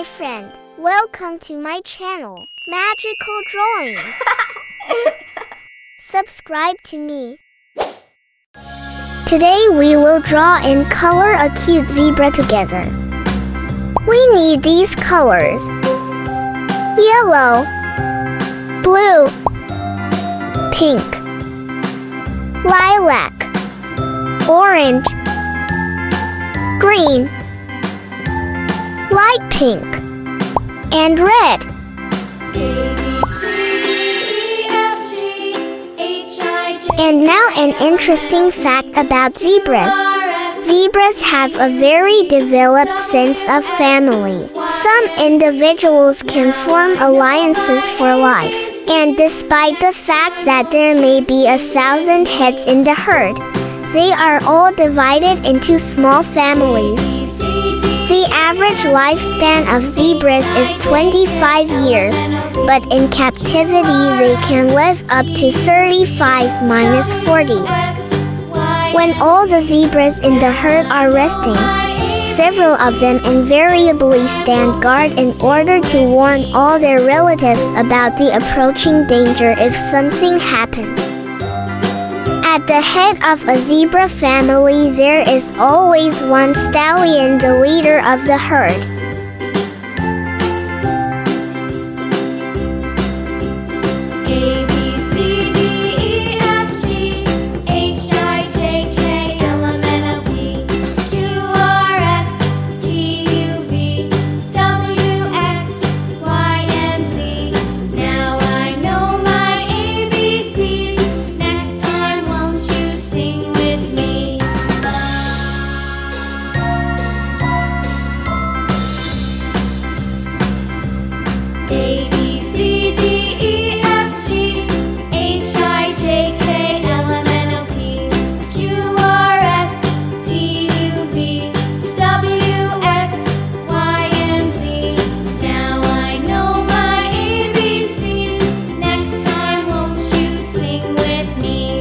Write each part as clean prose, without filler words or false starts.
my friend. Welcome to my channel, Magical Drawing. Subscribe to me. Today we will draw and color a cute zebra together. We need these colors: yellow, blue, pink, lilac, orange, green, light pink, and red. And now an interesting fact about zebras. Zebras have a very developed sense of family. Some individuals can form alliances for life. And despite the fact that there may be 1,000 heads in the herd, they are all divided into small families. The average lifespan of zebras is 25 years, but in captivity they can live up to 35 minus 40. When all the zebras in the herd are resting, several of them invariably stand guard in order to warn all their relatives about the approaching danger if something happens. At the head of a zebra family, there is always one stallion, the leader of the herd. A, B, C, D, E, F, G, H, I, J, K, L, M, N, O, P, Q, R, S, T, U, V, W, X, Y, and Z. Now I know my ABCs. Next time, won't you sing with me? A, B, C, D, E, F, G, H, I, J, K, L, M, N, O, P, Q, R, S, T, U, V, W, X, Y, and Z. Now I know my ABCs. Next time, won't you sing with me?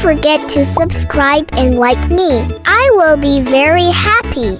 forget to subscribe and like me. I will be very happy.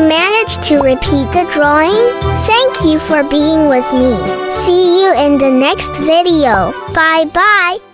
managed to repeat the drawing? Thank you for being with me. See you in the next video. Bye bye.